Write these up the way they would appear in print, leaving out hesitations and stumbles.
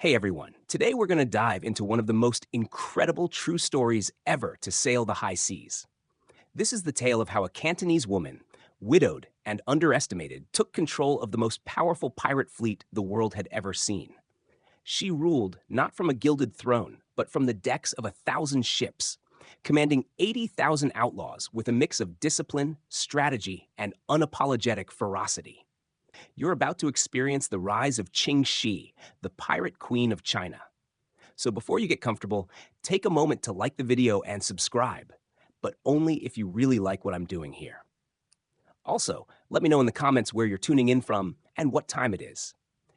Hey everyone, today we're going to dive into one of the most incredible true stories ever to sail the high seas. This is the tale of how a Cantonese woman, widowed and underestimated, took control of the most powerful pirate fleet the world had ever seen. She ruled not from a gilded throne, but from the decks of 1,000 ships, commanding 80,000 outlaws with a mix of discipline, strategy, and unapologetic ferocity. You're about to experience the rise of Ching Shih, the pirate queen of China. So before you get comfortable, take a moment to like the video and subscribe, but only if you really like what I'm doing here. Also, let me know in the comments where you're tuning in from and what time it is.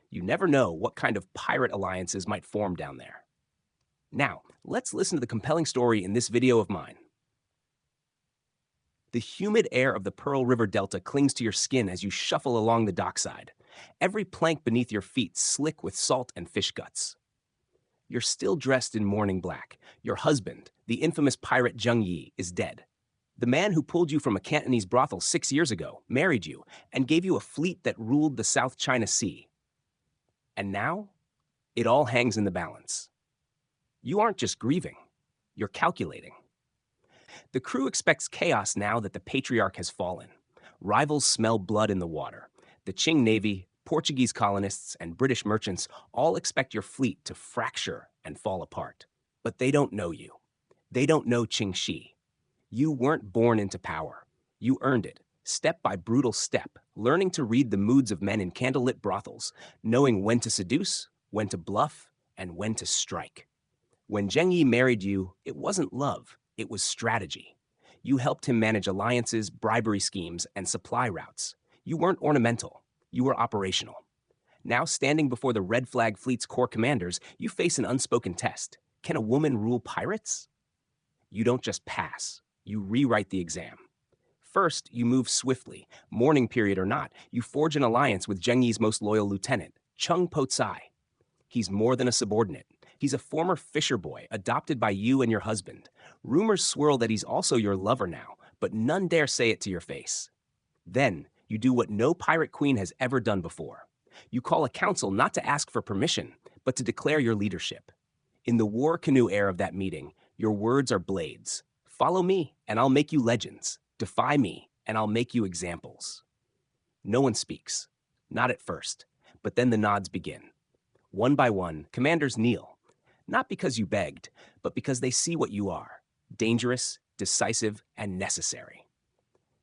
You never know what kind of pirate alliances might form down there. Now, let's listen to the compelling story in this video of mine. The humid air of the Pearl River Delta clings to your skin as you shuffle along the dockside, every plank beneath your feet slick with salt and fish guts. You're still dressed in mourning black. Your husband, the infamous pirate Zheng Yi, is dead. The man who pulled you from a Cantonese brothel 6 years ago married you and gave you a fleet that ruled the South China Sea. And now, it all hangs in the balance. You aren't just grieving, you're calculating. The crew expects chaos now that the patriarch has fallen. Rivals smell blood in the water. The Qing Navy, Portuguese colonists, and British merchants all expect your fleet to fracture and fall apart. But they don't know you. They don't know Ching Shih. You weren't born into power. You earned it, step by brutal step, learning to read the moods of men in candlelit brothels, knowing when to seduce, when to bluff, and when to strike. When Zheng Yi married you, it wasn't love. It was strategy. You helped him manage alliances, bribery schemes, and supply routes. You weren't ornamental. You were operational. Now, standing before the Red Flag Fleet's core commanders, you face an unspoken test. Can a woman rule pirates? You don't just pass. You rewrite the exam. First, you move swiftly. Mourning period or not, you forge an alliance with Zheng Yi's most loyal lieutenant, Chung Po-tsai. He's more than a subordinate. He's a former fisher boy adopted by you and your husband. Rumors swirl that he's also your lover now, but none dare say it to your face. Then, you do what no pirate queen has ever done before. You call a council not to ask for permission, but to declare your leadership. In the war canoe air of that meeting, your words are blades. Follow me, and I'll make you legends. Defy me, and I'll make you examples. No one speaks. Not at first, but then the nods begin. One by one, commanders kneel. Not because you begged, but because they see what you are. Dangerous, decisive, and necessary.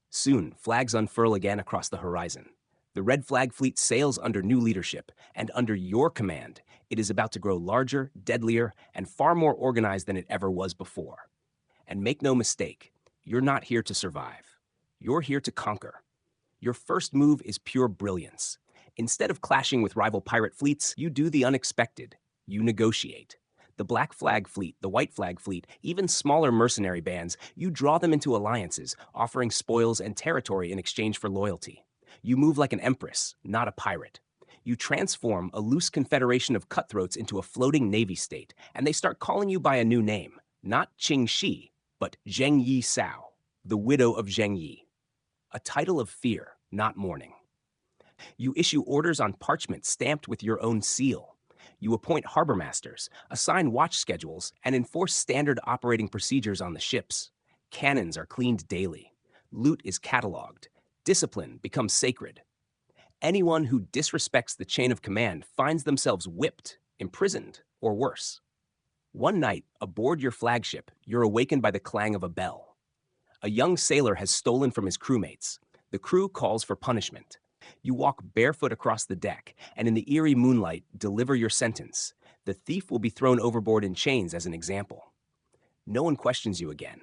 Soon, flags unfurl again across the horizon. The Red Flag Fleet sails under new leadership, and under your command, it is about to grow larger, deadlier, and far more organized than it ever was before. And make no mistake, you're not here to survive. You're here to conquer. Your first move is pure brilliance. Instead of clashing with rival pirate fleets, you do the unexpected. You negotiate. The Black Flag Fleet, the White Flag Fleet, even smaller mercenary bands, you draw them into alliances, offering spoils and territory in exchange for loyalty. You move like an empress, not a pirate. You transform a loose confederation of cutthroats into a floating navy state, and they start calling you by a new name, not Ching Shih, but Zheng Yi Sao, the widow of Zheng Yi. A title of fear, not mourning. You issue orders on parchment stamped with your own seal. You appoint harbor masters, assign watch schedules, and enforce standard operating procedures on the ships. Cannons are cleaned daily. Loot is cataloged. Discipline becomes sacred. Anyone who disrespects the chain of command finds themselves whipped, imprisoned, or worse. One night, aboard your flagship, you're awakened by the clang of a bell. A young sailor has stolen from his crewmates. The crew calls for punishment. You walk barefoot across the deck, and in the eerie moonlight, deliver your sentence. The thief will be thrown overboard in chains as an example. No one questions you again.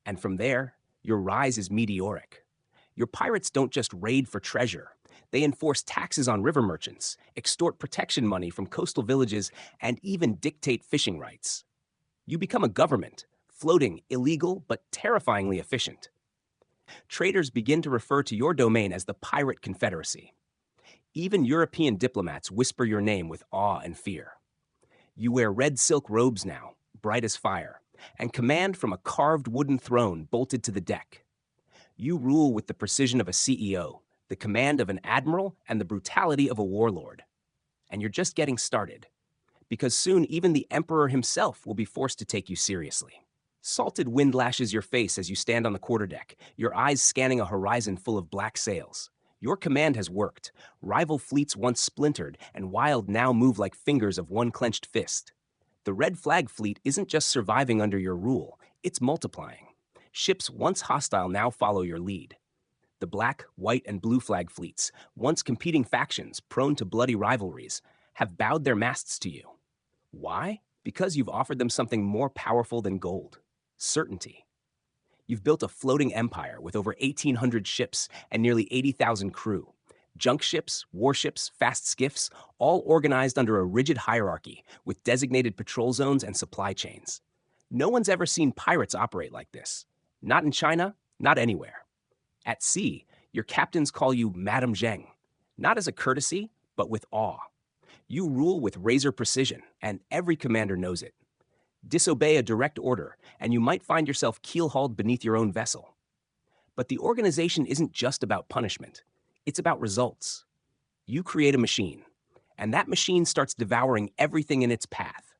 And from there, your rise is meteoric. Your pirates don't just raid for treasure. They enforce taxes on river merchants, extort protection money from coastal villages, and even dictate fishing rights. You become a government, floating, illegal, but terrifyingly efficient. Traders begin to refer to your domain as the Pirate Confederacy. Even European diplomats whisper your name with awe and fear. You wear red silk robes now, bright as fire, and command from a carved wooden throne bolted to the deck. You rule with the precision of a CEO, the command of an admiral, and the brutality of a warlord. And you're just getting started. because soon even the emperor himself will be forced to take you seriously. Salted wind lashes your face as you stand on the quarterdeck, your eyes scanning a horizon full of black sails. Your command has worked. Rival fleets once splintered, and Wild now move like fingers of one clenched fist. The Red Flag fleet isn't just surviving under your rule, it's multiplying. Ships once hostile now follow your lead. The Black, White, and Blue Flag fleets, once competing factions prone to bloody rivalries, have bowed their masts to you. Why? Because you've offered them something more powerful than gold: certainty. You've built a floating empire with over 1,800 ships and nearly 80,000 crew. Junk ships, warships, fast skiffs, all organized under a rigid hierarchy with designated patrol zones and supply chains. No one's ever seen pirates operate like this. Not in China, not anywhere. At sea, your captains call you Madame Zheng, not as a courtesy, but with awe. You rule with razor precision, and every commander knows it. Disobey a direct order, and you might find yourself keel-hauled beneath your own vessel. But the organization isn't just about punishment. It's about results. You create a machine, and that machine starts devouring everything in its path.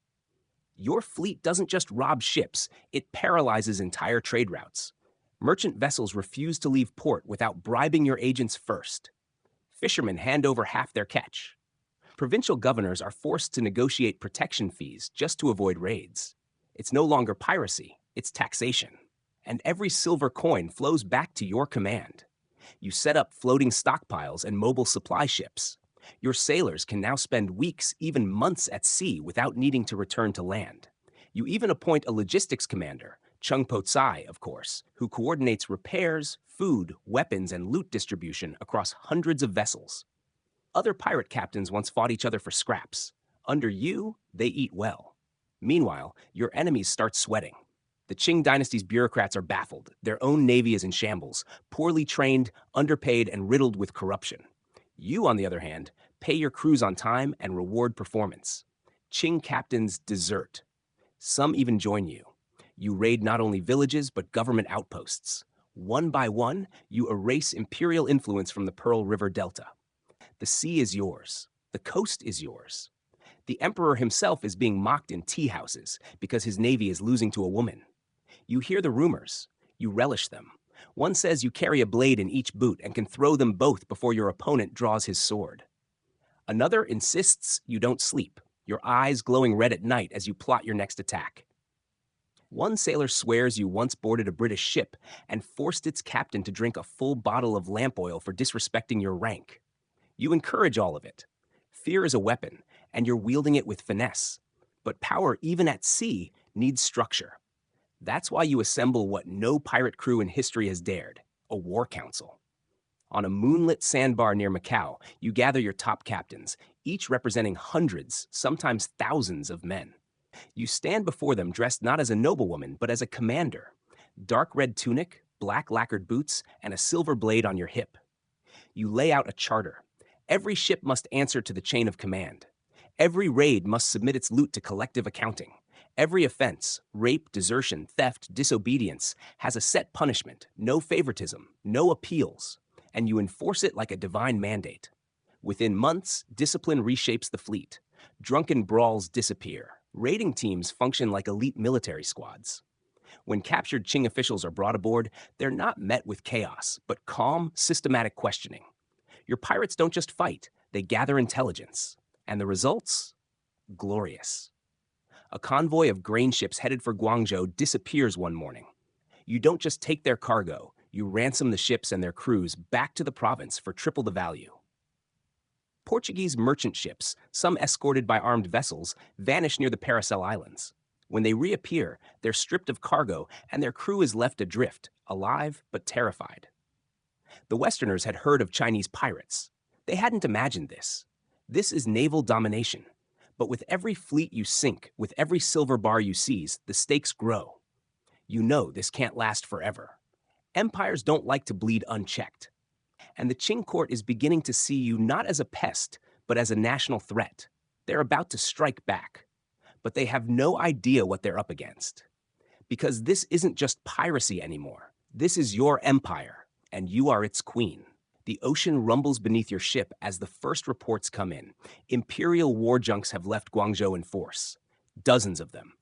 Your fleet doesn't just rob ships, it paralyzes entire trade routes. Merchant vessels refuse to leave port without bribing your agents first. Fishermen hand over half their catch. Provincial governors are forced to negotiate protection fees just to avoid raids. It's no longer piracy, it's taxation. And every silver coin flows back to your command. You set up floating stockpiles and mobile supply ships. Your sailors can now spend weeks, even months at sea without needing to return to land. You even appoint a logistics commander, Chung Po Tsai, of course, who coordinates repairs, food, weapons, and loot distribution across hundreds of vessels. Other pirate captains once fought each other for scraps. Under you, they eat well. Meanwhile, your enemies start sweating. The Qing dynasty's bureaucrats are baffled. Their own navy is in shambles, poorly trained, underpaid, and riddled with corruption. You, on the other hand, pay your crews on time and reward performance. Qing captains desert. Some even join you. You raid not only villages, but government outposts. One by one, you erase imperial influence from the Pearl River Delta. The sea is yours. The coast is yours. The emperor himself is being mocked in tea houses because his navy is losing to a woman. You hear the rumors. You relish them. One says you carry a blade in each boot and can throw them both before your opponent draws his sword. Another insists you don't sleep, your eyes glowing red at night as you plot your next attack. One sailor swears you once boarded a British ship and forced its captain to drink a full bottle of lamp oil for disrespecting your rank. You encourage all of it. Fear is a weapon, and you're wielding it with finesse. But power, even at sea, needs structure. That's why you assemble what no pirate crew in history has dared: a war council. On a moonlit sandbar near Macau, you gather your top captains, each representing hundreds, sometimes thousands of men. You stand before them dressed not as a noblewoman, but as a commander. Dark red tunic, black lacquered boots, and a silver blade on your hip. You lay out a charter. Every ship must answer to the chain of command. Every raid must submit its loot to collective accounting. Every offense, rape, desertion, theft, disobedience, has a set punishment, no favoritism, no appeals, and you enforce it like a divine mandate. Within months, discipline reshapes the fleet. Drunken brawls disappear. Raiding teams function like elite military squads. When captured Qing officials are brought aboard, they're not met with chaos, but calm, systematic questioning. Your pirates don't just fight, they gather intelligence. And the results? Glorious. A convoy of grain ships headed for Guangzhou disappears one morning. You don't just take their cargo, you ransom the ships and their crews back to the province for triple the value. Portuguese merchant ships, some escorted by armed vessels, vanish near the Paracel Islands. When they reappear, they're stripped of cargo and their crew is left adrift, alive but terrified. The Westerners had heard of Chinese pirates. They hadn't imagined this. This is naval domination. But with every fleet you sink, with every silver bar you seize, the stakes grow. You know this can't last forever. Empires don't like to bleed unchecked. And the Qing court is beginning to see you not as a pest, but as a national threat. They're about to strike back. But they have no idea what they're up against. Because this isn't just piracy anymore. This is your empire, and you are its queen. The ocean rumbles beneath your ship as the first reports come in. Imperial war junks have left Guangzhou in force. Dozens of them.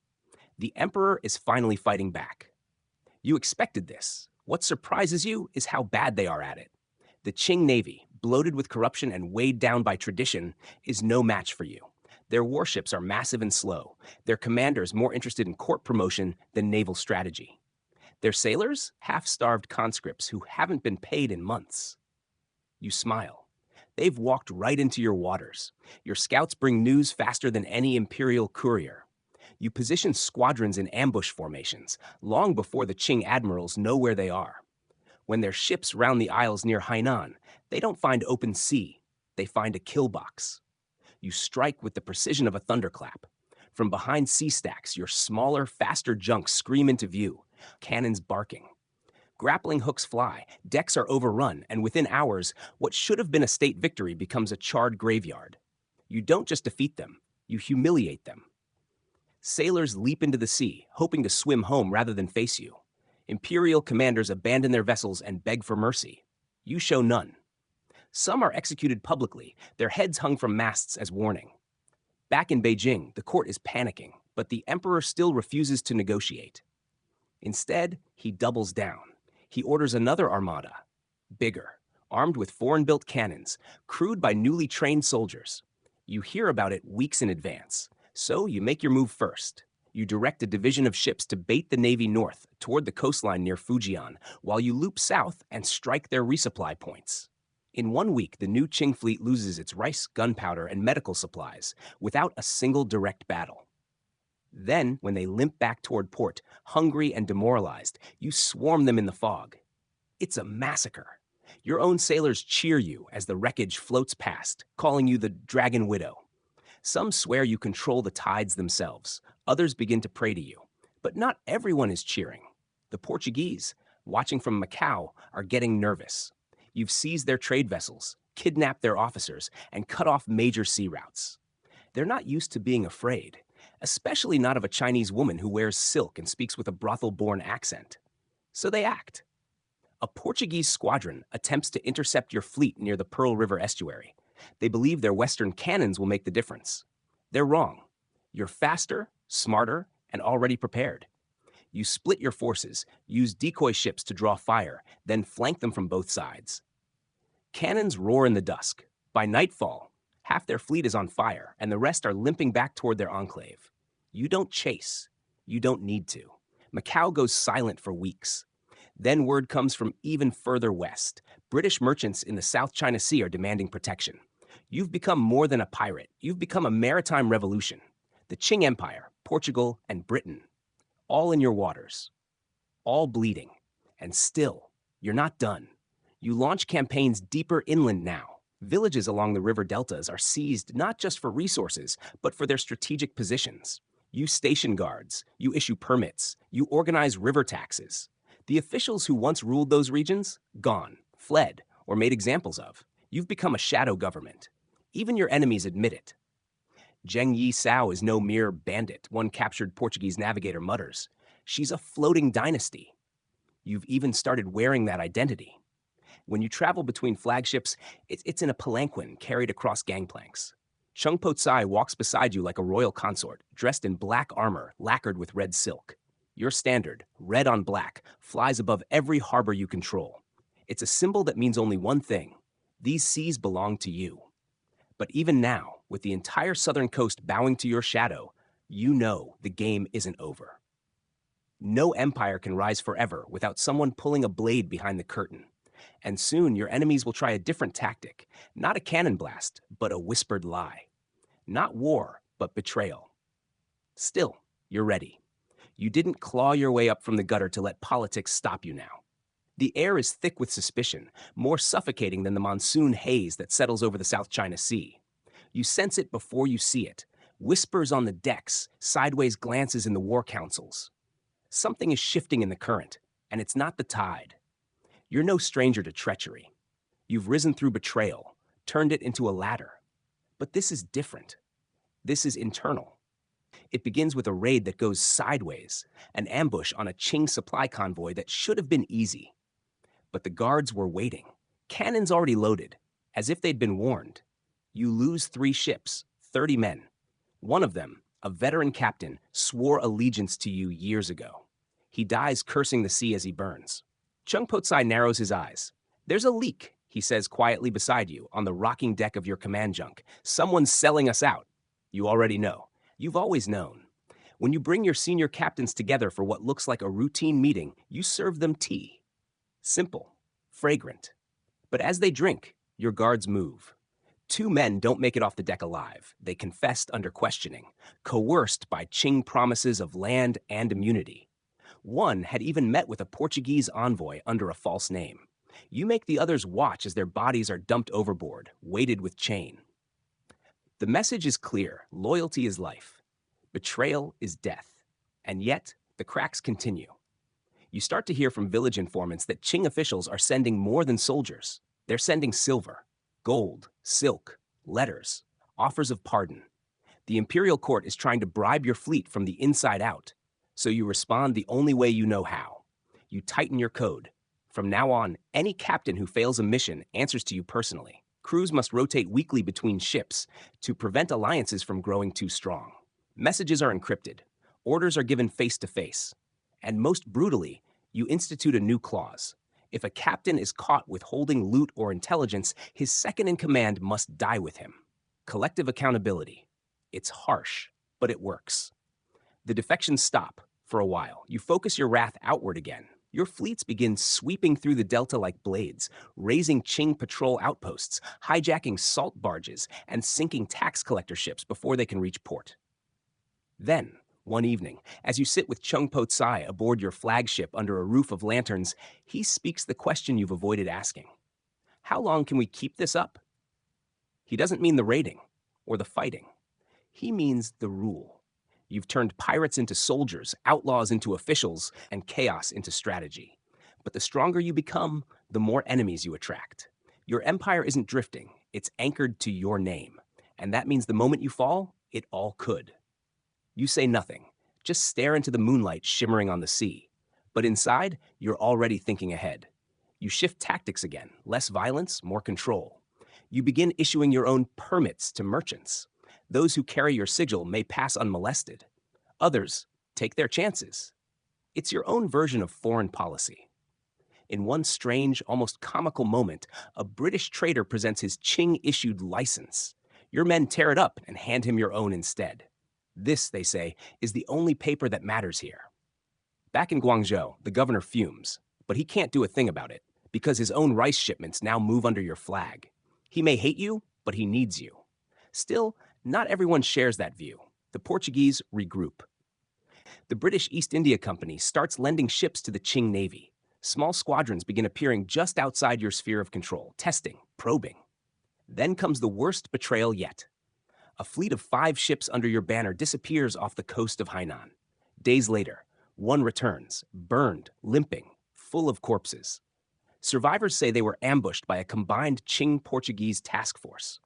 The emperor is finally fighting back. You expected this. What surprises you is how bad they are at it. The Qing Navy, bloated with corruption and weighed down by tradition, is no match for you. Their warships are massive and slow. Their commanders more interested in court promotion than naval strategy. Their sailors, half-starved conscripts who haven't been paid in months. You smile. They've walked right into your waters. Your scouts bring news faster than any imperial courier. You position squadrons in ambush formations, long before the Qing admirals know where they are. When their ships round the isles near Hainan, they don't find open sea, they find a kill box. You strike with the precision of a thunderclap. From behind sea stacks, your smaller, faster junks scream into view, cannons barking. Grappling hooks fly, decks are overrun, and within hours, what should have been a state victory becomes a charred graveyard. You don't just defeat them, you humiliate them. Sailors leap into the sea, hoping to swim home rather than face you. Imperial commanders abandon their vessels and beg for mercy. You show none. Some are executed publicly, their heads hung from masts as warning. Back in Beijing, the court is panicking, but the emperor still refuses to negotiate. Instead, he doubles down. He orders another armada, bigger, armed with foreign-built cannons, crewed by newly trained soldiers. You hear about it weeks in advance, so you make your move first. You direct a division of ships to bait the Navy north toward the coastline near Fujian, while you loop south and strike their resupply points. In 1 week, the new Qing fleet loses its rice, gunpowder, and medical supplies without a single direct battle. Then, when they limp back toward port, hungry and demoralized, you swarm them in the fog. It's a massacre. Your own sailors cheer you as the wreckage floats past, calling you the Dragon Widow. Some swear you control the tides themselves. Others begin to pray to you. But not everyone is cheering. The Portuguese, watching from Macau, are getting nervous. You've seized their trade vessels, kidnapped their officers, and cut off major sea routes. They're not used to being afraid, especially not of a Chinese woman who wears silk and speaks with a brothel-born accent. So they act. A Portuguese squadron attempts to intercept your fleet near the Pearl River estuary. They believe their Western cannons will make the difference. They're wrong. You're faster, smarter, and already prepared. You split your forces, use decoy ships to draw fire, then flank them from both sides. Cannons roar in the dusk. By nightfall, half their fleet is on fire, and the rest are limping back toward their enclave. You don't chase. You don't need to. Macau goes silent for weeks. Then word comes from even further west. British merchants in the South China Sea are demanding protection. You've become more than a pirate. You've become a maritime revolution. The Qing Empire, Portugal, and Britain, all in your waters, all bleeding. And still, you're not done. You launch campaigns deeper inland now. Villages along the river deltas are seized not just for resources, but for their strategic positions. You station guards, you issue permits, you organize river taxes. The officials who once ruled those regions, gone, fled, or made examples of. You've become a shadow government. Even your enemies admit it. Zheng Yi Sao is no mere bandit, one captured Portuguese navigator mutters. She's a floating dynasty. You've even started wearing that identity. When you travel between flagships, it's in a palanquin carried across gangplanks. Chung Po Tsai walks beside you like a royal consort, dressed in black armor lacquered with red silk. Your standard, red on black, flies above every harbor you control. It's a symbol that means only one thing. These seas belong to you. But even now, with the entire southern coast bowing to your shadow, you know the game isn't over. No empire can rise forever without someone pulling a blade behind the curtain. And soon your enemies will try a different tactic, not a cannon blast, but a whispered lie. Not war, but betrayal. Still, you're ready. You didn't claw your way up from the gutter to let politics stop you now. The air is thick with suspicion, more suffocating than the monsoon haze that settles over the South China Sea. You sense it before you see it. Whispers on the decks, sideways glances in the war councils. Something is shifting in the current, and it's not the tide. You're no stranger to treachery. You've risen through betrayal, turned it into a ladder. But this is different. This is internal. It begins with a raid that goes sideways, an ambush on a Qing supply convoy that should have been easy. But the guards were waiting, Cannons already loaded, as if they'd been warned. You lose 3 ships, 30 men. One of them, a veteran captain, swore allegiance to you years ago. He dies cursing the sea as he burns. Chung Po-tsai narrows his eyes. There's a leak, he says quietly beside you on the rocking deck of your command junk. Someone's selling us out. You already know. You've always known. When you bring your senior captains together for what looks like a routine meeting, you serve them tea. Simple, fragrant. But as they drink, your guards move. 2 men don't make it off the deck alive. They confessed under questioning, coerced by Ching promises of land and immunity. One had even met with a Portuguese envoy under a false name. You make the others watch as their bodies are dumped overboard, weighted with chain. The message is clear. Loyalty is life. Betrayal is death. And yet, the cracks continue. You start to hear from village informants that Ching officials are sending more than soldiers. They're sending silver, gold, silk, letters, offers of pardon. The imperial court is trying to bribe your fleet from the inside out. So you respond the only way you know how. You tighten your code. From now on, any captain who fails a mission answers to you personally. Crews must rotate weekly between ships to prevent alliances from growing too strong. Messages are encrypted. Orders are given face to face. And most brutally, you institute a new clause. If a captain is caught withholding loot or intelligence, his second in command must die with him. Collective accountability. It's harsh, but it works. The defections stop for a while. You focus your wrath outward again. Your fleets begin sweeping through the delta like blades, raising Ching patrol outposts, hijacking salt barges, and sinking tax collector ships before they can reach port. Then, one evening, as you sit with Chung Po-tsai aboard your flagship under a roof of lanterns, he speaks the question you've avoided asking. How long can we keep this up? He doesn't mean the raiding or the fighting. He means the rule. You've turned pirates into soldiers, outlaws into officials, and chaos into strategy. But the stronger you become, the more enemies you attract. Your empire isn't drifting, it's anchored to your name. And that means the moment you fall, it all could. You say nothing, just stare into the moonlight shimmering on the sea. But inside, you're already thinking ahead. You shift tactics again, less violence, more control. You begin issuing your own permits to merchants. Those who carry your sigil may pass unmolested. Others take their chances. It's your own version of foreign policy. In one strange, almost comical moment, a British trader presents his Ching-issued license. Your men tear it up and hand him your own instead. This, they say, is the only paper that matters here. Back in Guangzhou, the governor fumes, but he can't do a thing about it because his own rice shipments now move under your flag. He may hate you, but he needs you. Still, not everyone shares that view. The Portuguese regroup. The British East India Company starts lending ships to the Ching Navy. Small squadrons begin appearing just outside your sphere of control, testing, probing. Then comes the worst betrayal yet. A fleet of 5 ships under your banner disappears off the coast of Hainan. Days later, one returns, burned, limping, full of corpses. Survivors say they were ambushed by a combined Ching-Portuguese task force.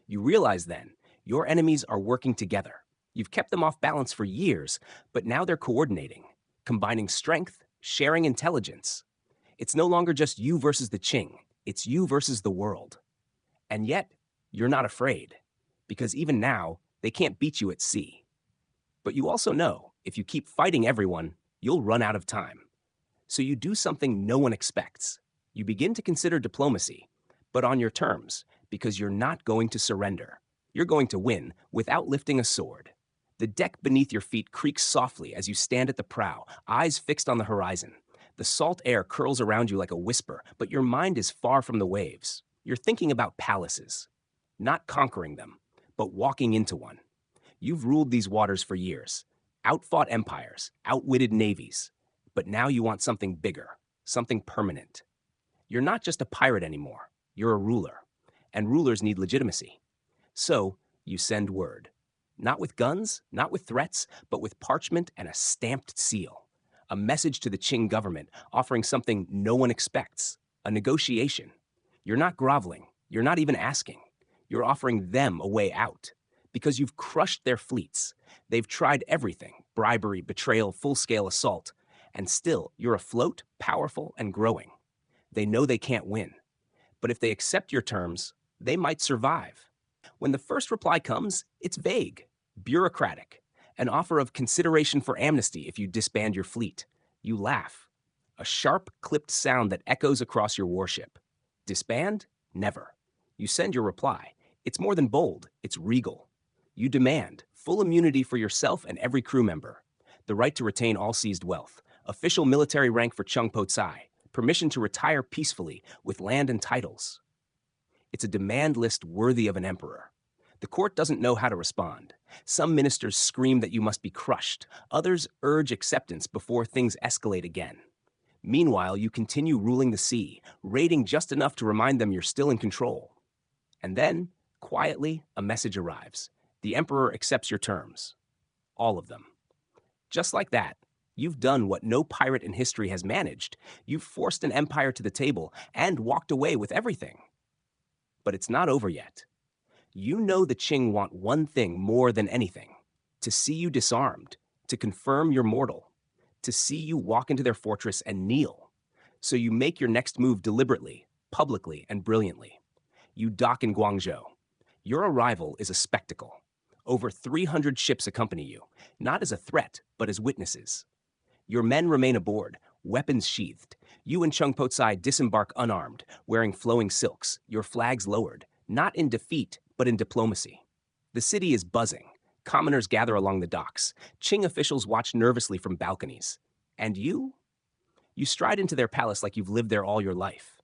You realize then, your enemies are working together. You've kept them off balance for years, but now they're coordinating, combining strength, sharing intelligence. It's no longer just you versus the Ching, it's you versus the world. And yet, you're not afraid, because even now, they can't beat you at sea. But you also know, if you keep fighting everyone, you'll run out of time. So you do something no one expects. You begin to consider diplomacy, but on your terms, because you're not going to surrender. You're going to win without lifting a sword. The deck beneath your feet creaks softly as you stand at the prow, eyes fixed on the horizon. The salt air curls around you like a whisper, but your mind is far from the waves. You're thinking about palaces, not conquering them, but walking into one. You've ruled these waters for years, outfought empires, outwitted navies, but now you want something bigger, something permanent. You're not just a pirate anymore, you're a ruler, and rulers need legitimacy. So you send word. Not with guns, not with threats, but with parchment and a stamped seal. A message to the Ching government offering something no one expects, a negotiation. You're not groveling, you're not even asking. You're offering them a way out. Because you've crushed their fleets. They've tried everything, bribery, betrayal, full-scale assault. And still, you're afloat, powerful, and growing. They know they can't win. But if they accept your terms, they might survive. When the first reply comes, it's vague, bureaucratic, an offer of consideration for amnesty if you disband your fleet. You laugh. A sharp, clipped sound that echoes across your warship. Disband? Never. You send your reply. It's more than bold, it's regal. You demand full immunity for yourself and every crew member, the right to retain all seized wealth, official military rank for Chung Po Tsai, permission to retire peacefully with land and titles. It's a demand list worthy of an emperor. The court doesn't know how to respond. Some ministers scream that you must be crushed. Others urge acceptance before things escalate again. Meanwhile, you continue ruling the sea, raiding just enough to remind them you're still in control. And then, quietly, a message arrives. The emperor accepts your terms. All of them. Just like that, you've done what no pirate in history has managed. You've forced an empire to the table and walked away with everything. But it's not over yet. You know the Qing want one thing more than anything: to see you disarmed, to confirm you're mortal, to see you walk into their fortress and kneel. So you make your next move deliberately, publicly, and brilliantly. You dock in Guangzhou. Your arrival is a spectacle. Over 300 ships accompany you, not as a threat, but as witnesses. Your men remain aboard, weapons sheathed. You and Chung Po Tsai disembark unarmed, wearing flowing silks, your flags lowered, not in defeat, but in diplomacy. The city is buzzing. Commoners gather along the docks. Qing officials watch nervously from balconies. And you? You stride into their palace like you've lived there all your life.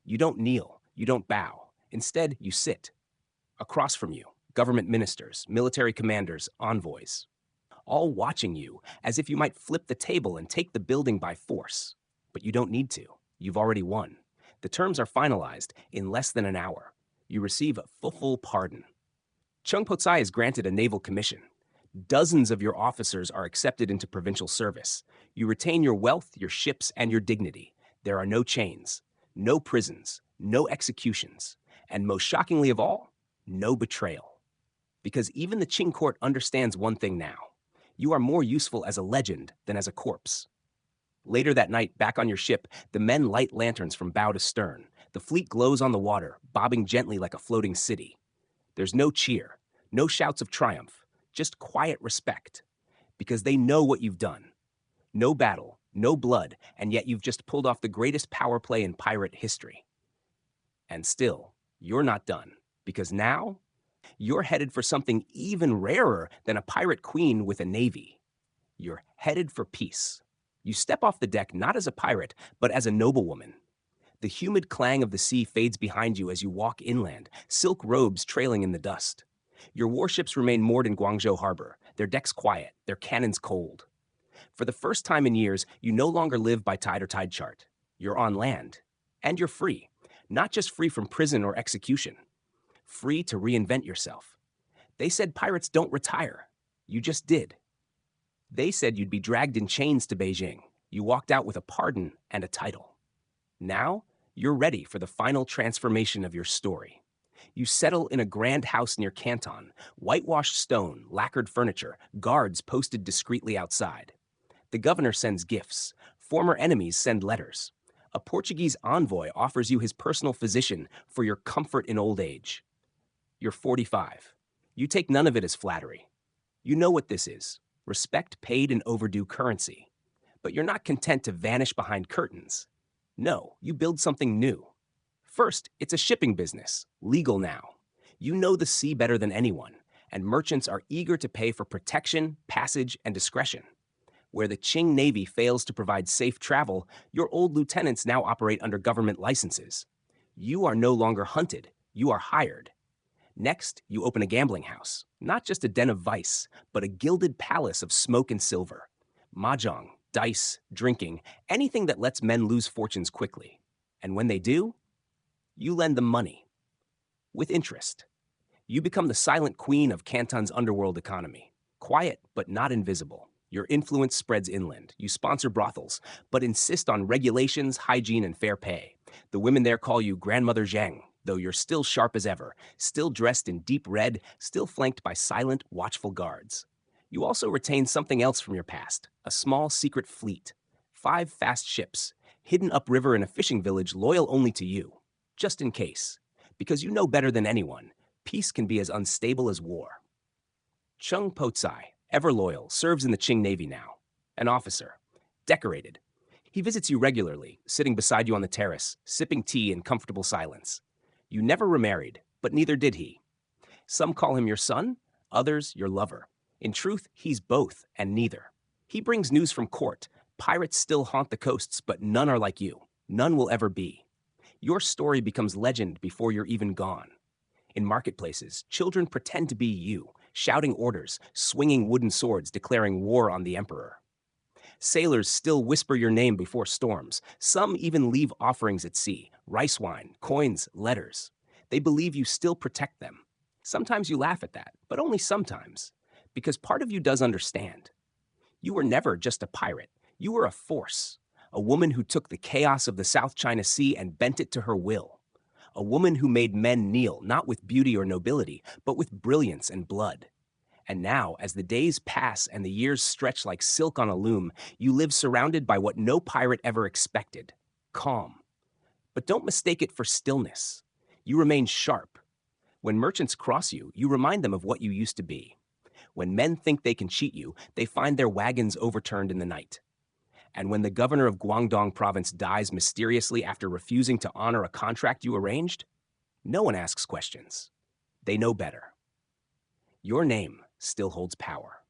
You don't kneel. You don't bow. Instead, you sit. Across from you, government ministers, military commanders, envoys, all watching you as if you might flip the table and take the building by force. But you don't need to. You've already won. The terms are finalized in less than an hour. You receive a full pardon. Chung Po Tsai is granted a naval commission. Dozens of your officers are accepted into provincial service. You retain your wealth, your ships, and your dignity. There are no chains, no prisons, no executions, and most shockingly of all, no betrayal. Because even the Qing court understands one thing now: you are more useful as a legend than as a corpse. Later that night, back on your ship, the men light lanterns from bow to stern. The fleet glows on the water, bobbing gently like a floating city. There's no cheer, no shouts of triumph, just quiet respect. Because they know what you've done. No battle, no blood, and yet you've just pulled off the greatest power play in pirate history. And still, you're not done. Because now, you're headed for something even rarer than a pirate queen with a navy. You're headed for peace. You step off the deck not as a pirate, but as a noblewoman. The humid clang of the sea fades behind you as you walk inland, silk robes trailing in the dust. Your warships remain moored in Guangzhou harbor, their decks quiet, their cannons cold. For the first time in years, you no longer live by tide or tide chart. You're on land. And you're free. Not just free from prison or execution. Free to reinvent yourself. They said pirates don't retire. You just did. They said you'd be dragged in chains to Beijing. You walked out with a pardon and a title. Now, you're ready for the final transformation of your story. You settle in a grand house near Canton, whitewashed stone, lacquered furniture, guards posted discreetly outside. The governor sends gifts. Former enemies send letters. A Portuguese envoy offers you his personal physician for your comfort in old age. You're 45. You take none of it as flattery. You know what this is: respect paid in overdue currency. But you're not content to vanish behind curtains. No, you build something new. First, it's a shipping business, legal now. You know the sea better than anyone, and merchants are eager to pay for protection, passage, and discretion. Where the Qing Navy fails to provide safe travel, your old lieutenants now operate under government licenses. You are no longer hunted, you are hired. Next, you open a gambling house, not just a den of vice, but a gilded palace of smoke and silver. Mahjong, dice, drinking, anything that lets men lose fortunes quickly. And when they do, you lend them money. With interest. You become the silent queen of Canton's underworld economy. Quiet, but not invisible. Your influence spreads inland. You sponsor brothels, but insist on regulations, hygiene, and fair pay. The women there call you Grandmother Zhang, though you're still sharp as ever, still dressed in deep red, still flanked by silent, watchful guards. You also retain something else from your past: a small secret fleet. 5 fast ships, hidden upriver in a fishing village loyal only to you. just in case. Because you know better than anyone, peace can be as unstable as war. Chung Po-tsai, ever loyal, serves in the Qing Navy now. An officer. Decorated. He visits you regularly, sitting beside you on the terrace, sipping tea in comfortable silence. You never remarried, but neither did he. Some call him your son, others your lover. In truth, he's both and neither. He brings news from court. Pirates still haunt the coasts, but none are like you. None will ever be. Your story becomes legend before you're even gone. In marketplaces, children pretend to be you, shouting orders, swinging wooden swords, declaring war on the emperor. Sailors still whisper your name before storms. Some even leave offerings at sea, rice wine, coins, letters. They believe you still protect them. Sometimes you laugh at that, but only sometimes, because part of you does understand. You were never just a pirate. You were a force, a woman who took the chaos of the South China Sea and bent it to her will. A woman who made men kneel, not with beauty or nobility, but with brilliance and blood. And now, as the days pass and the years stretch like silk on a loom, you live surrounded by what no pirate ever expected, calm. But don't mistake it for stillness. You remain sharp. When merchants cross you, you remind them of what you used to be. When men think they can cheat you, they find their wagons overturned in the night. And when the governor of Guangdong province dies mysteriously after refusing to honor a contract you arranged, no one asks questions. They know better. Your name still holds power.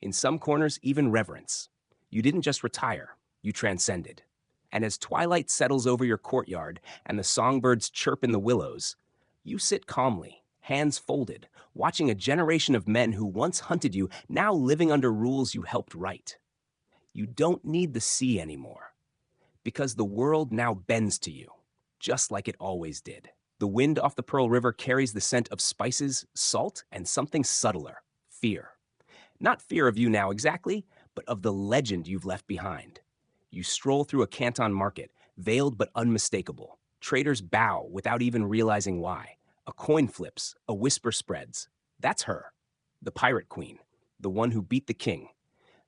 In some corners, even reverence. You didn't just retire, you transcended. And as twilight settles over your courtyard and the songbirds chirp in the willows, you sit calmly, hands folded, watching a generation of men who once hunted you now living under rules you helped write. You don't need the sea anymore, because the world now bends to you, just like it always did. The wind off the Pearl River carries the scent of spices, salt, and something subtler, fear. Not fear of you now exactly, but of the legend you've left behind. You stroll through a Canton market, veiled but unmistakable. Traders bow without even realizing why. A coin flips, a whisper spreads. That's her, the pirate queen, the one who beat the king,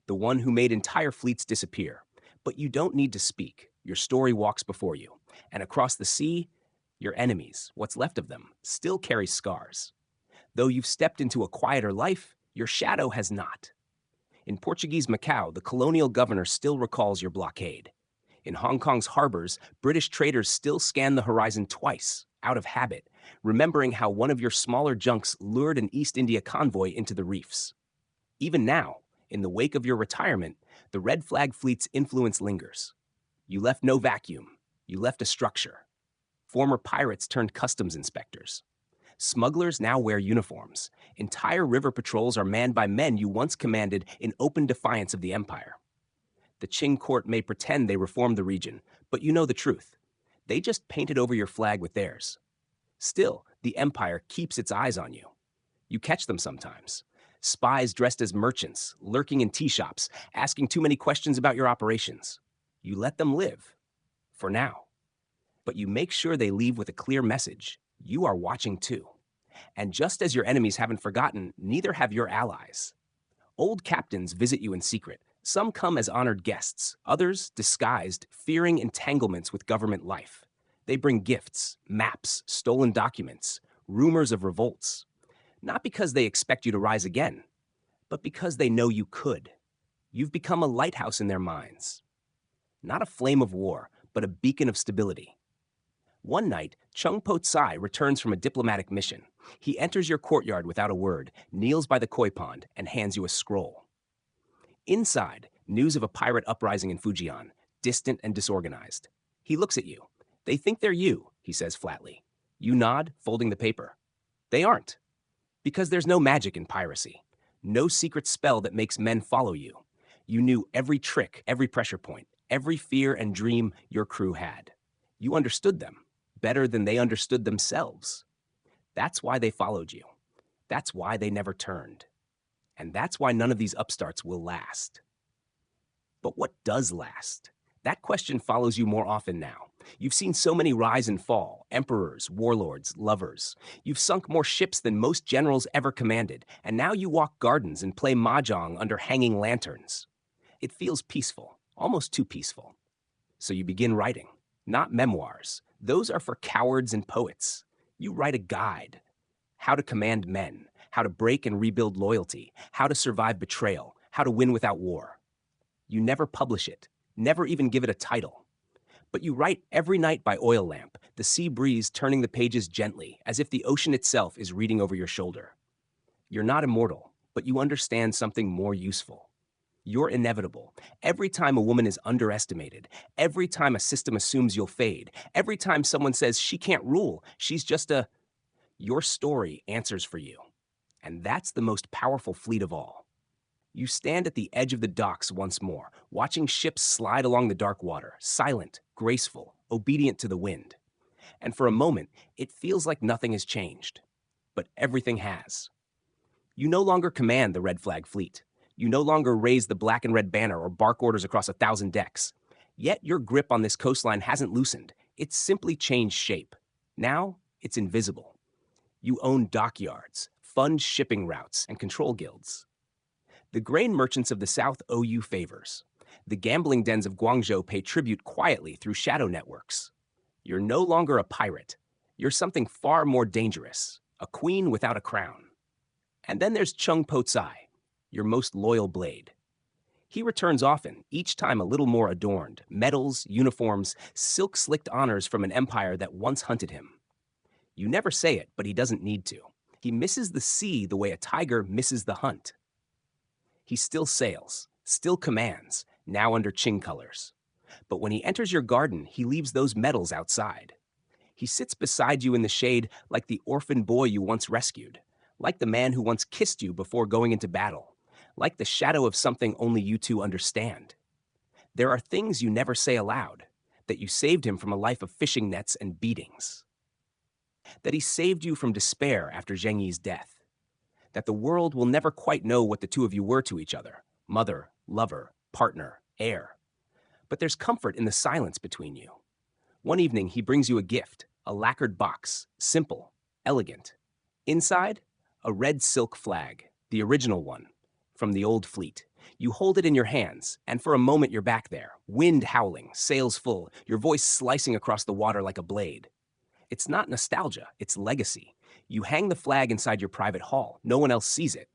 the one who made entire fleets disappear. But you don't need to speak. Your story walks before you. And across the sea, your enemies, what's left of them, still carry scars. Though you've stepped into a quieter life, your shadow has not. In Portuguese Macau, the colonial governor still recalls your blockade. In Hong Kong's harbors, British traders still scan the horizon twice, out of habit, remembering how one of your smaller junks lured an East India convoy into the reefs. Even now, in the wake of your retirement, the red flag fleet's influence lingers. You left no vacuum. You left a structure. Former pirates turned customs inspectors. Smugglers now wear uniforms. Entire river patrols are manned by men you once commanded in open defiance of the empire. The Qing court may pretend they reformed the region, but you know the truth. They just painted over your flag with theirs. Still, the empire keeps its eyes on you. You catch them sometimes. Spies dressed as merchants, lurking in tea shops, asking too many questions about your operations. You let them live. For now. But you make sure they leave with a clear message. You are watching too. And just as your enemies haven't forgotten, neither have your allies. Old captains visit you in secret. Some come as honored guests, others disguised, fearing entanglements with government life. They bring gifts, maps, stolen documents, rumors of revolts. Not because they expect you to rise again, but because they know you could. You've become a lighthouse in their minds. Not a flame of war, but a beacon of stability. One night, Chung Po-tsai returns from a diplomatic mission. He enters your courtyard without a word, kneels by the koi pond, and hands you a scroll. Inside, news of a pirate uprising in Fujian, distant and disorganized. He looks at you. They think they're you, he says flatly. You nod, folding the paper. They aren't. Because there's no magic in piracy. No secret spell that makes men follow you. You knew every trick, every pressure point, every fear and dream your crew had. You understood them better than they understood themselves. That's why they followed you. That's why they never turned. And that's why none of these upstarts will last. But what does last? That question follows you more often now. You've seen so many rise and fall, emperors, warlords, lovers. You've sunk more ships than most generals ever commanded, and now you walk gardens and play mahjong under hanging lanterns. It feels peaceful, almost too peaceful. So you begin writing, not memoirs, Those are for cowards and poets. You write a guide: how to command men, how to break and rebuild loyalty, how to survive betrayal, how to win without war. You never publish it, never even give it a title. But you write every night by oil lamp, the sea breeze turning the pages gently, as if the ocean itself is reading over your shoulder. You're not immortal, but you understand something more useful. You're inevitable. Every time a woman is underestimated, every time a system assumes you'll fade, every time someone says she can't rule, she's just a... Your story answers for you. And that's the most powerful fleet of all. You stand at the edge of the docks once more, watching ships slide along the dark water, silent, graceful, obedient to the wind. And for a moment, it feels like nothing has changed. But everything has. You no longer command the red flag fleet. You no longer raise the black and red banner or bark orders across 1,000 decks. Yet your grip on this coastline hasn't loosened. It's simply changed shape. Now, it's invisible. You own dockyards, fund shipping routes, and control guilds. The grain merchants of the South owe you favors. The gambling dens of Guangzhou pay tribute quietly through shadow networks. You're no longer a pirate. You're something far more dangerous, a queen without a crown. And then there's Chung Po-tsai, your most loyal blade. He returns often, each time a little more adorned, medals, uniforms, silk-slicked honors from an empire that once hunted him. You never say it, but he doesn't need to. He misses the sea the way a tiger misses the hunt. He still sails, still commands, now under Ching colors. But when he enters your garden, he leaves those medals outside. He sits beside you in the shade like the orphan boy you once rescued, like the man who once kissed you before going into battle, like the shadow of something only you two understand. There are things you never say aloud, that you saved him from a life of fishing nets and beatings. That he saved you from despair after Zheng Yi's death. That the world will never quite know what the two of you were to each other, mother, lover, partner, heir. But there's comfort in the silence between you. One evening, he brings you a gift, a lacquered box, simple, elegant. Inside, a red silk flag, the original one, from the old fleet. You hold it in your hands, and for a moment you're back there, wind howling, sails full, your voice slicing across the water like a blade. It's not nostalgia, it's legacy. You hang the flag inside your private hall. No one else sees it.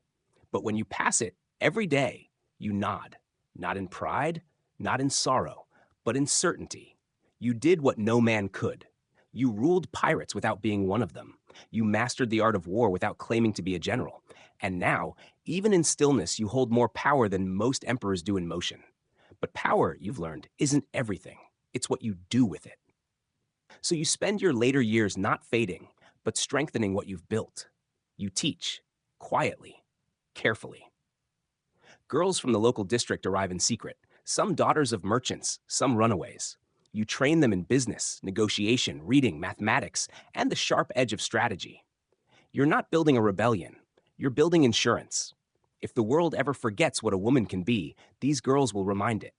But when you pass it, every day, you nod. Not in pride, not in sorrow, but in certainty. You did what no man could. You ruled pirates without being one of them. You mastered the art of war without claiming to be a general. And now, even in stillness, you hold more power than most emperors do in motion. But power, you've learned, isn't everything. It's what you do with it. So you spend your later years not fading, but strengthening what you've built. You teach, quietly, carefully. Girls from the local district arrive in secret, some daughters of merchants, some runaways. You train them in business, negotiation, reading, mathematics, and the sharp edge of strategy. You're not building a rebellion. You're building insurance. If the world ever forgets what a woman can be, these girls will remind it.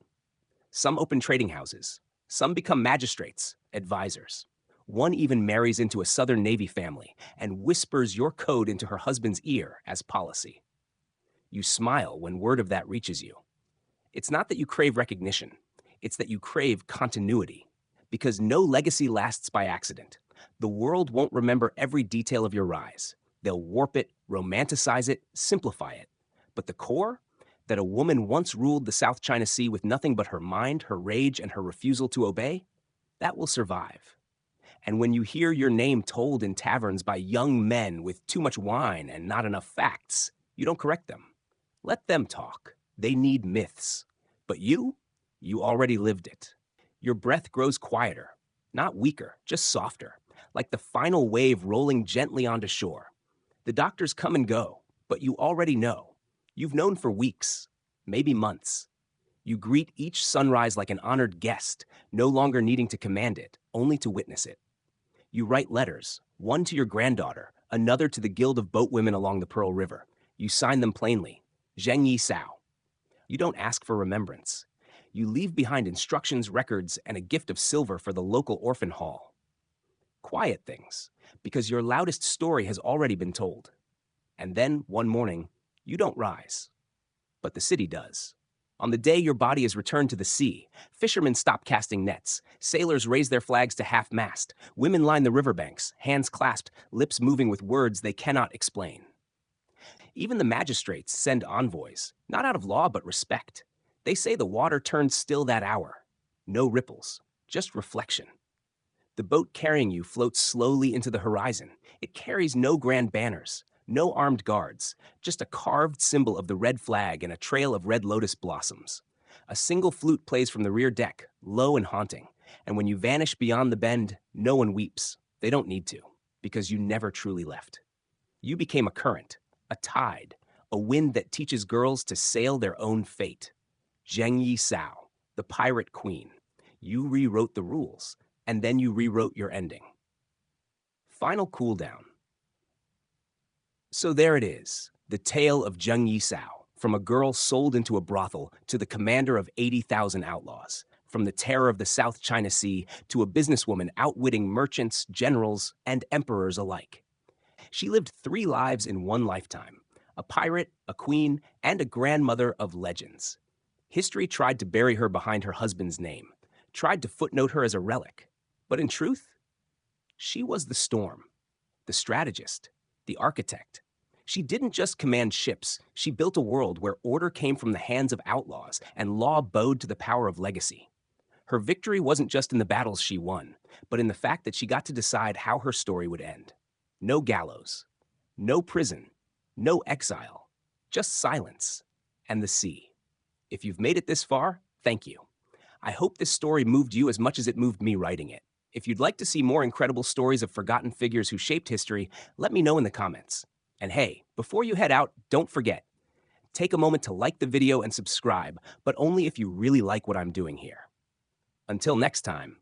Some open trading houses. Some become magistrates, advisors. One even marries into a Southern Navy family and whispers your code into her husband's ear as policy. You smile when word of that reaches you. It's not that you crave recognition. It's that you crave continuity. Because no legacy lasts by accident. The world won't remember every detail of your rise. They'll warp it, romanticize it, simplify it. But the core? That a woman once ruled the South China Sea with nothing but her mind, her rage, and her refusal to obey? That will survive. And when you hear your name told in taverns by young men with too much wine and not enough facts, you don't correct them. Let them talk. They need myths. But you already lived it. Your breath grows quieter, not weaker, just softer, like the final wave rolling gently onto shore. The doctors come and go, but you already know. You've known for weeks, maybe months. You greet each sunrise like an honored guest, no longer needing to command it, only to witness it. You write letters, one to your granddaughter, another to the Guild of Boatwomen along the Pearl River. You sign them plainly, Zheng Yi Sao. You don't ask for remembrance. You leave behind instructions, records, and a gift of silver for the local orphan hall. Quiet things, because your loudest story has already been told. And then, one morning, you don't rise, but the city does. On the day your body is returned to the sea, fishermen stop casting nets, sailors raise their flags to half-mast, women line the riverbanks, hands clasped, lips moving with words they cannot explain. Even the magistrates send envoys, not out of law but respect. They say the water turned still that hour. No ripples, just reflection. The boat carrying you floats slowly into the horizon. It carries no grand banners, no armed guards, just a carved symbol of the red flag and a trail of red lotus blossoms. A single flute plays from the rear deck, low and haunting, and when you vanish beyond the bend, no one weeps. They don't need to, because you never truly left. You became a current, a tide, a wind that teaches girls to sail their own fate. Ching Shih, the pirate queen. You rewrote the rules, and then you rewrote your ending. Final cooldown. So there it is, the tale of Ching Shih, from a girl sold into a brothel to the commander of 80,000 outlaws, from the terror of the South China Sea to a businesswoman outwitting merchants, generals, and emperors alike. She lived 3 lives in one lifetime, a pirate, a queen, and a grandmother of legends. History tried to bury her behind her husband's name, tried to footnote her as a relic. But in truth, she was the storm, the strategist, the architect. She didn't just command ships, she built a world where order came from the hands of outlaws and law bowed to the power of legacy. Her victory wasn't just in the battles she won, but in the fact that she got to decide how her story would end. No gallows, no prison, no exile, just silence and the sea. If you've made it this far, thank you. I hope this story moved you as much as it moved me writing it. If you'd like to see more incredible stories of forgotten figures who shaped history, let me know in the comments. And hey, before you head out, don't forget, take a moment to like the video and subscribe, but only if you really like what I'm doing here. Until next time,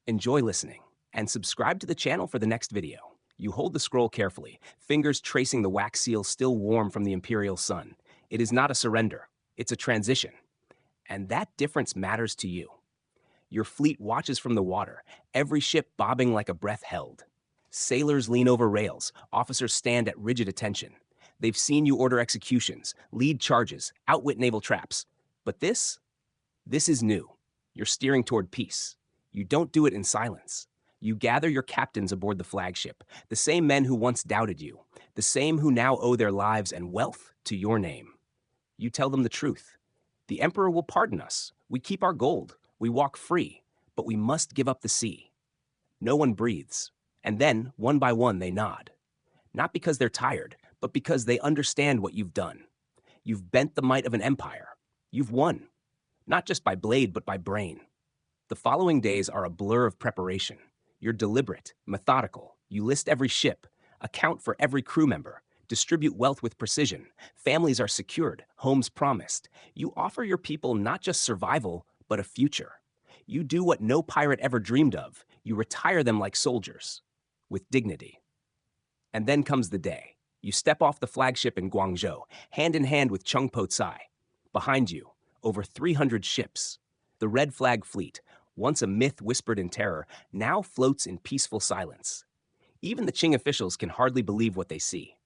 enjoy listening and subscribe to the channel for the next video. You hold the scroll carefully, fingers tracing the wax seal still warm from the imperial sun. It is not a surrender, it's a transition. And that difference matters to you. Your fleet watches from the water, every ship bobbing like a breath held. Sailors lean over rails, officers stand at rigid attention. They've seen you order executions, lead charges, outwit naval traps. But this is new. You're steering toward peace. You don't do it in silence. You gather your captains aboard the flagship, the same men who once doubted you, the same who now owe their lives and wealth to your name. You tell them the truth. The emperor will pardon us. We keep our gold. We walk free, but we must give up the sea. No one breathes. And then, one by one, they nod. Not because they're tired, but because they understand what you've done. You've bent the might of an empire. You've won. Not just by blade, but by brain. The following days are a blur of preparation. You're deliberate, methodical. You list every ship, account for every crew member, distribute wealth with precision. Families are secured, homes promised. You offer your people not just survival, but a future. You do what no pirate ever dreamed of. You retire them like soldiers, with dignity. And then comes the day. You step off the flagship in Guangzhou, hand in hand with Cheng Po-tsai. Behind you, over 300 ships. The Red Flag Fleet, once a myth whispered in terror, now floats in peaceful silence. Even the Qing officials can hardly believe what they see.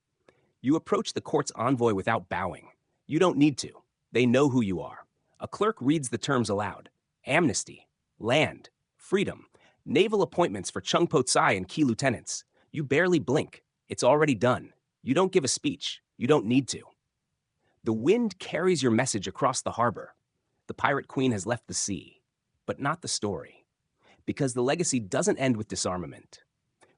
You approach the court's envoy without bowing. You don't need to. They know who you are. A clerk reads the terms aloud. Amnesty, land, freedom, naval appointments for Cheng Po-tsai and key lieutenants. You barely blink. It's already done. You don't give a speech. You don't need to. The wind carries your message across the harbor. The pirate queen has left the sea. But not the story. Because the legacy doesn't end with disarmament.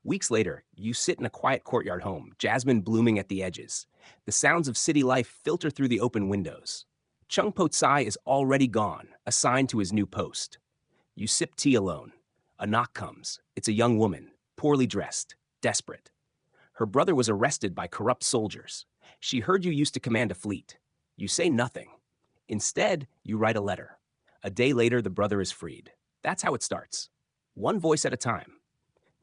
Weeks later, you sit in a quiet courtyard home, jasmine blooming at the edges. The sounds of city life filter through the open windows. Cheng Po-tsai is already gone, assigned to his new post. You sip tea alone. A knock comes. It's a young woman, poorly dressed, desperate. Her brother was arrested by corrupt soldiers. She heard you used to command a fleet. You say nothing. Instead, you write a letter. A day later, the brother is freed. That's how it starts. One voice at a time.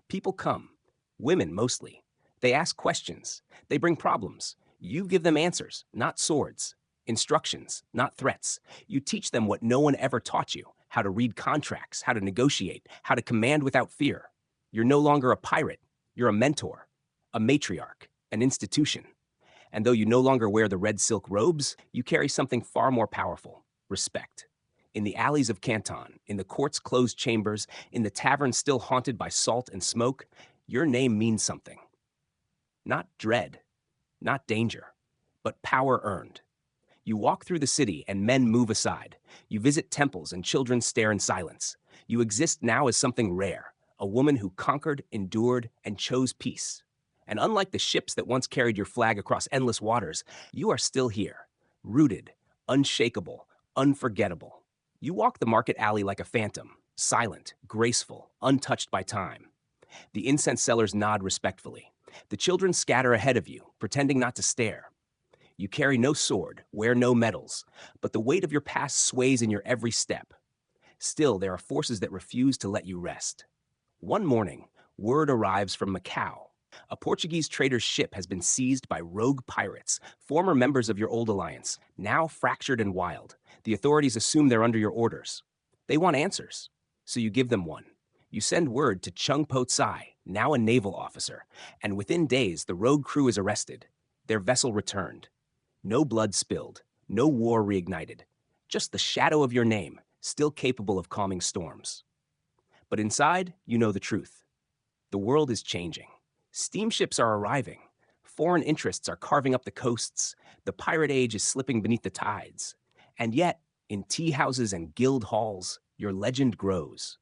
People come. Women, mostly. They ask questions. They bring problems. You give them answers, not swords. Instructions, not threats. You teach them what no one ever taught you. How to read contracts, how to negotiate, how to command without fear. You're no longer a pirate. You're a mentor, a matriarch, an institution. And though you no longer wear the red silk robes, you carry something far more powerful. respect. In the alleys of Canton, in the court's closed chambers, in the taverns still haunted by salt and smoke, your name means something. Not dread, not danger, but power earned. You walk through the city and men move aside. You visit temples and children stare in silence. You exist now as something rare, a woman who conquered, endured, and chose peace. And unlike the ships that once carried your flag across endless waters, you are still here, rooted, unshakable, unforgettable. You walk the market alley like a phantom, silent, graceful, untouched by time. The incense sellers nod respectfully. The children scatter ahead of you, pretending not to stare. You carry no sword, wear no medals, but the weight of your past sways in your every step. Still, there are forces that refuse to let you rest. One morning, word arrives from Macau. A Portuguese trader's ship has been seized by rogue pirates, former members of your old alliance, now fractured and wild. The authorities assume they're under your orders. They want answers, so you give them one. You send word to Chung Po Tsai, now a naval officer, and within days the rogue crew is arrested. Their vessel returned. No blood spilled, no war reignited, just the shadow of your name, still capable of calming storms. But inside, you know the truth. The world is changing. Steamships are arriving. Foreign interests are carving up the coasts. The pirate age is slipping beneath the tides. And yet, in tea houses and guild halls, your legend grows.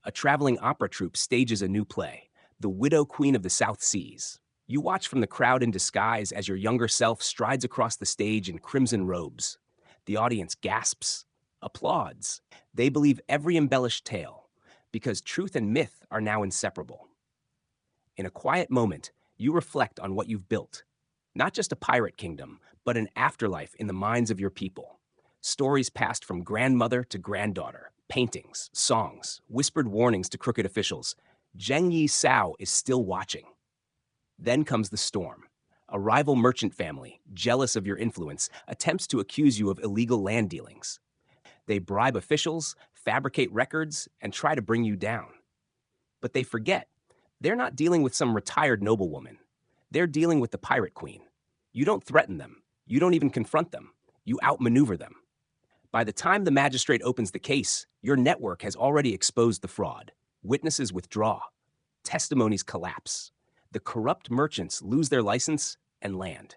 A traveling opera troupe stages a new play, The Widow Queen of the South Seas. You watch from the crowd in disguise as your younger self strides across the stage in crimson robes. The audience gasps, applauds. They believe every embellished tale, because truth and myth are now inseparable. In a quiet moment, you reflect on what you've built. Not just a pirate kingdom, but an afterlife in the minds of your people. Stories passed from grandmother to granddaughter, paintings, songs, whispered warnings to crooked officials. Zheng Yi Sao is still watching. Then comes the storm. A rival merchant family, jealous of your influence, attempts to accuse you of illegal land dealings. They bribe officials, fabricate records, and try to bring you down. But they forget, they're not dealing with some retired noblewoman. They're dealing with the pirate queen. You don't threaten them. You don't even confront them. You outmaneuver them. By the time the magistrate opens the case, your network has already exposed the fraud. Witnesses withdraw. Testimonies collapse. The corrupt merchants lose their license and land.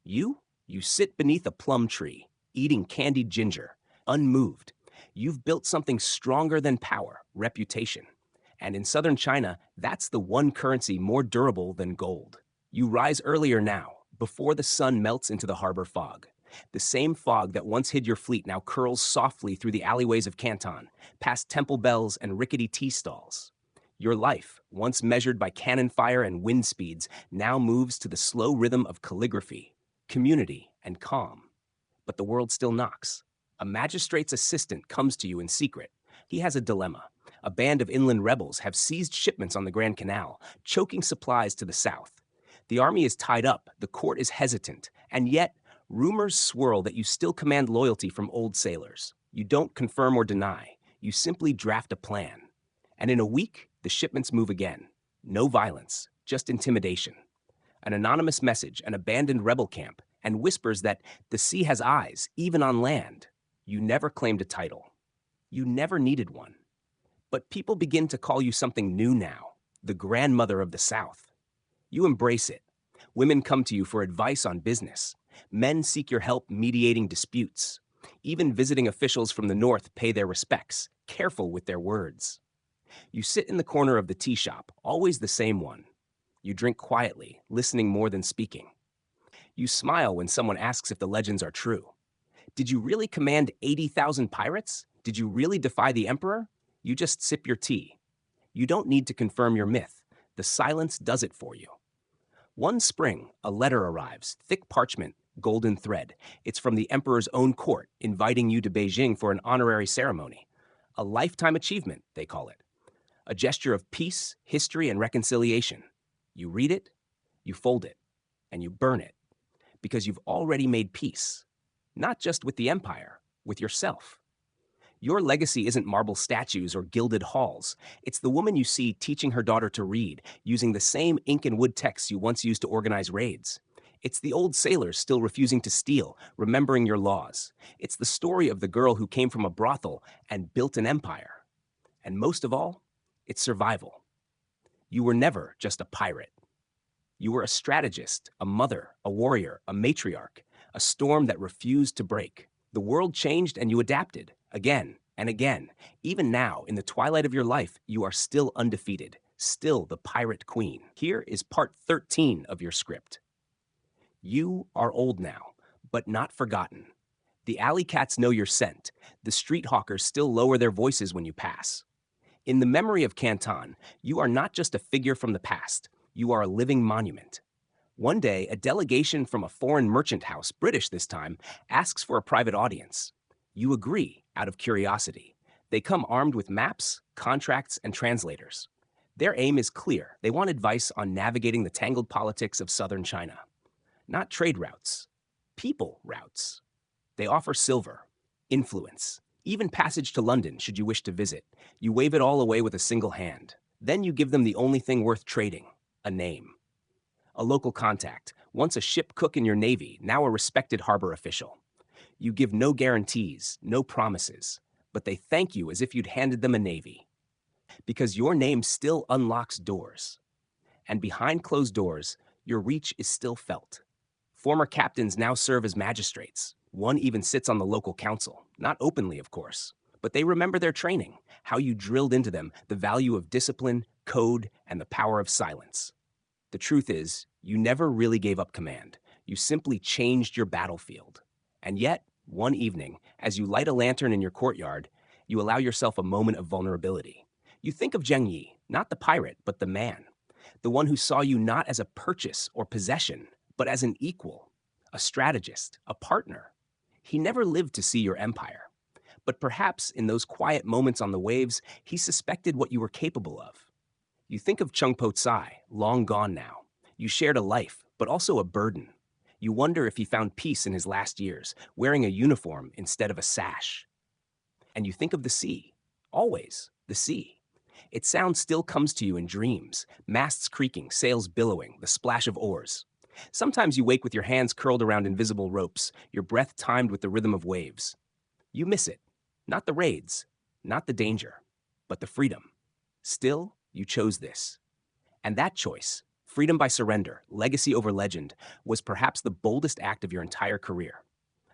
You sit beneath a plum tree, eating candied ginger, unmoved. You've built something stronger than power, reputation. And in southern China, that's the one currency more durable than gold. You rise earlier now, before the sun melts into the harbor fog. The same fog that once hid your fleet now curls softly through the alleyways of Canton, past temple bells and rickety tea stalls. Your life, once measured by cannon fire and wind speeds, now moves to the slow rhythm of calligraphy, community, and calm. But the world still knocks. A magistrate's assistant comes to you in secret. He has a dilemma. A band of inland rebels have seized shipments on the Grand Canal, choking supplies to the south. The army is tied up, the court is hesitant, and yet rumors swirl that you still command loyalty from old sailors. You don't confirm or deny. You simply draft a plan. And in a week, the shipments move again. No violence, just intimidation. An anonymous message, an abandoned rebel camp, and whispers that the sea has eyes, even on land. You never claimed a title. You never needed one. But people begin to call you something new now, the grandmother of the South. You embrace it. Women come to you for advice on business. Men seek your help mediating disputes. Even visiting officials from the North pay their respects, careful with their words. You sit in the corner of the tea shop, always the same one. You drink quietly, listening more than speaking. You smile when someone asks if the legends are true. Did you really command 80,000 pirates? Did you really defy the emperor? You just sip your tea. You don't need to confirm your myth. The silence does it for you. One spring, a letter arrives, thick parchment, golden thread. It's from the emperor's own court, inviting you to Beijing for an honorary ceremony. A lifetime achievement, they call it. A gesture of peace, history, and reconciliation. You read it, you fold it, and you burn it, because you've already made peace. Not just with the empire, with yourself. Your legacy isn't marble statues or gilded halls. It's the woman you see teaching her daughter to read, using the same ink and wood texts you once used to organize raids. It's the old sailors still refusing to steal, remembering your laws. It's the story of the girl who came from a brothel and built an empire. And most of all, it's survival. You were never just a pirate. You were a strategist, a mother, a warrior, a matriarch, a storm that refused to break. The world changed and you adapted, again and again. Even now, in the twilight of your life, you are still undefeated, still the pirate queen. Here is part 13 of your script. You are old now, but not forgotten. The alley cats know your scent. The street hawkers still lower their voices when you pass. In the memory of Canton, you are not just a figure from the past. You are a living monument. One day, a delegation from a foreign merchant house, British this time, asks for a private audience. You agree out of curiosity. They come armed with maps, contracts, and translators. Their aim is clear. They want advice on navigating the tangled politics of southern China. Not trade routes, people routes. They offer silver, influence, even passage to London should you wish to visit. You wave it all away with a single hand. Then you give them the only thing worth trading, a name. A local contact, once a ship cook in your navy, now a respected harbor official. You give no guarantees, no promises, but they thank you as if you'd handed them a navy. Because your name still unlocks doors. And behind closed doors, your reach is still felt. Former captains now serve as magistrates. One even sits on the local council, not openly, of course, but they remember their training, how you drilled into them the value of discipline, code, and the power of silence. The truth is, you never really gave up command. You simply changed your battlefield. And yet, one evening, as you light a lantern in your courtyard, you allow yourself a moment of vulnerability. You think of Ching Shih, not the pirate, but the man. The one who saw you not as a purchase or possession, but as an equal, a strategist, a partner. He never lived to see your empire. But perhaps in those quiet moments on the waves, he suspected what you were capable of. You think of Chung Po Tsai, long gone now. You shared a life, but also a burden. You wonder if he found peace in his last years, wearing a uniform instead of a sash. And you think of the sea, always the sea. Its sound still comes to you in dreams, masts creaking, sails billowing, the splash of oars. Sometimes you wake with your hands curled around invisible ropes, your breath timed with the rhythm of waves. You miss it. Not the raids, not the danger, but the freedom. Still, you chose this. And that choice, freedom by surrender, legacy over legend, was perhaps the boldest act of your entire career.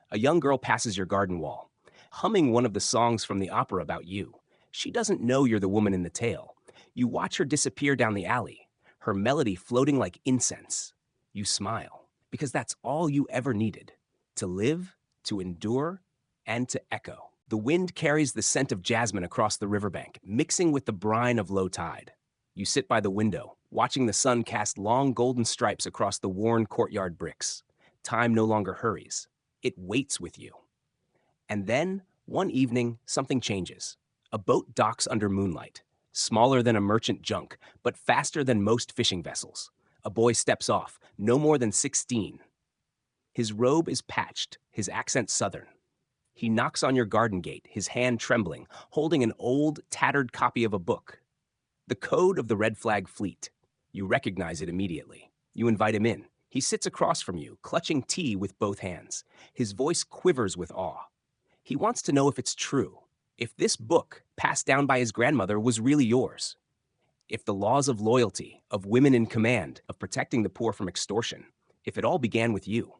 A young girl passes your garden wall, humming one of the songs from the opera about you. She doesn't know you're the woman in the tale. You watch her disappear down the alley, her melody floating like incense. You smile, because that's all you ever needed, to live, to endure, and to echo. The wind carries the scent of jasmine across the riverbank, mixing with the brine of low tide. You sit by the window, watching the sun cast long golden stripes across the worn courtyard bricks. Time no longer hurries. It waits with you. And then, one evening, something changes. A boat docks under moonlight, smaller than a merchant junk, but faster than most fishing vessels. A boy steps off, no more than 16. His robe is patched, his accent southern. He knocks on your garden gate, his hand trembling, holding an old, tattered copy of a book. The Code of the Red Flag Fleet. You recognize it immediately. You invite him in. He sits across from you, clutching tea with both hands. His voice quivers with awe. He wants to know if it's true, if this book, passed down by his grandmother, was really yours. If the laws of loyalty, of women in command, of protecting the poor from extortion, if it all began with you.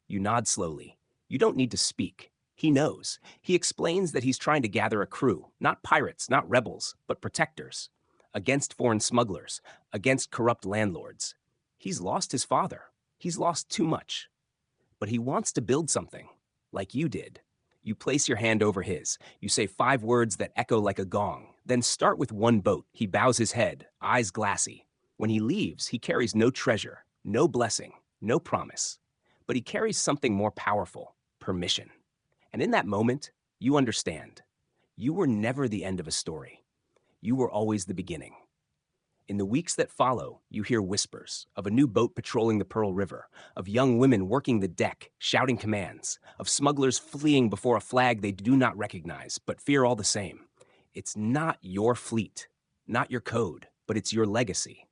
You nod slowly. You don't need to speak. He knows. He explains that he's trying to gather a crew, not pirates, not rebels, but protectors, against foreign smugglers, against corrupt landlords. He's lost his father. He's lost too much. But he wants to build something, like you did. You place your hand over his. You say 5 words that echo like a gong. Then start with one boat. He bows his head, eyes glassy. When he leaves, he carries no treasure, no blessing, no promise. But he carries something more powerful, permission. And in that moment, you understand. You were never the end of a story. You were always the beginning. In the weeks that follow, you hear whispers of a new boat patrolling the Pearl River, of young women working the deck, shouting commands, of smugglers fleeing before a flag they do not recognize, but fear all the same. It's not your fleet, not your code, but it's your legacy.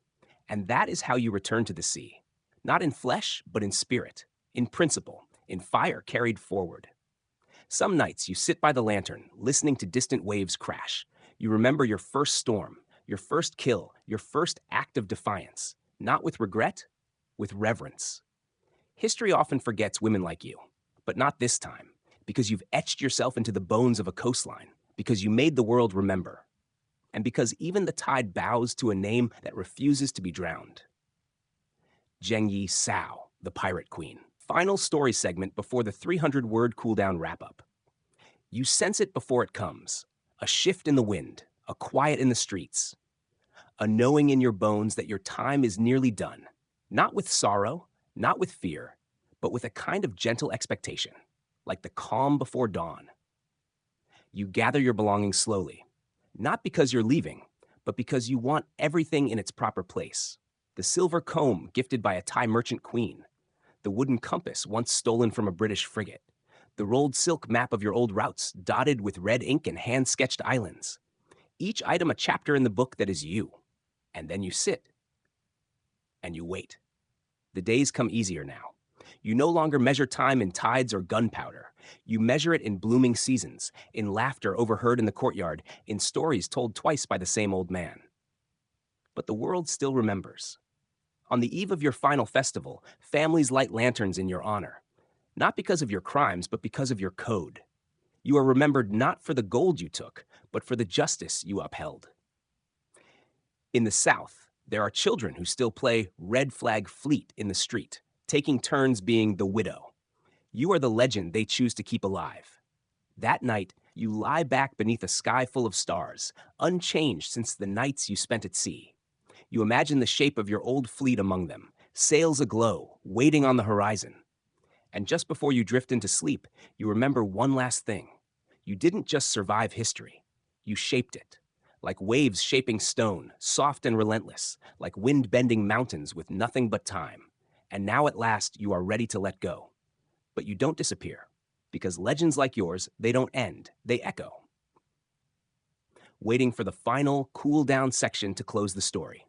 And that is how you return to the sea. Not in flesh, but in spirit, in principle, in fire carried forward. Some nights you sit by the lantern, listening to distant waves crash. You remember your first storm, your first kill, your first act of defiance, not with regret, with reverence. History often forgets women like you, but not this time, because you've etched yourself into the bones of a coastline, because you made the world remember, and because even the tide bows to a name that refuses to be drowned. Ching Shih, the Pirate Queen. Final story segment before the 300-word cooldown wrap-up. You sense it before it comes. A shift in the wind, a quiet in the streets, a knowing in your bones that your time is nearly done. Not with sorrow, not with fear, but with a kind of gentle expectation, like the calm before dawn. You gather your belongings slowly, not because you're leaving, but because you want everything in its proper place. The silver comb gifted by a Thai merchant queen, the wooden compass once stolen from a British frigate, the rolled silk map of your old routes dotted with red ink and hand-sketched islands. Each item a chapter in the book that is you. And then you sit. And you wait. The days come easier now. You no longer measure time in tides or gunpowder. You measure it in blooming seasons, in laughter overheard in the courtyard, in stories told twice by the same old man. But the world still remembers. On the eve of your final festival, families light lanterns in your honor. Not because of your crimes, but because of your code. You are remembered not for the gold you took, but for the justice you upheld. In the South, there are children who still play red flag fleet in the street, taking turns being the widow. You are the legend they choose to keep alive. That night, you lie back beneath a sky full of stars, unchanged since the nights you spent at sea. You imagine the shape of your old fleet among them, sails aglow, waiting on the horizon. And just before you drift into sleep, you remember one last thing. You didn't just survive history. You shaped it. Like waves shaping stone, soft and relentless, like wind bending mountains with nothing but time. And now at last you are ready to let go. But you don't disappear, because legends like yours, they don't end, they echo. Waiting for the final, cool down section to close the story.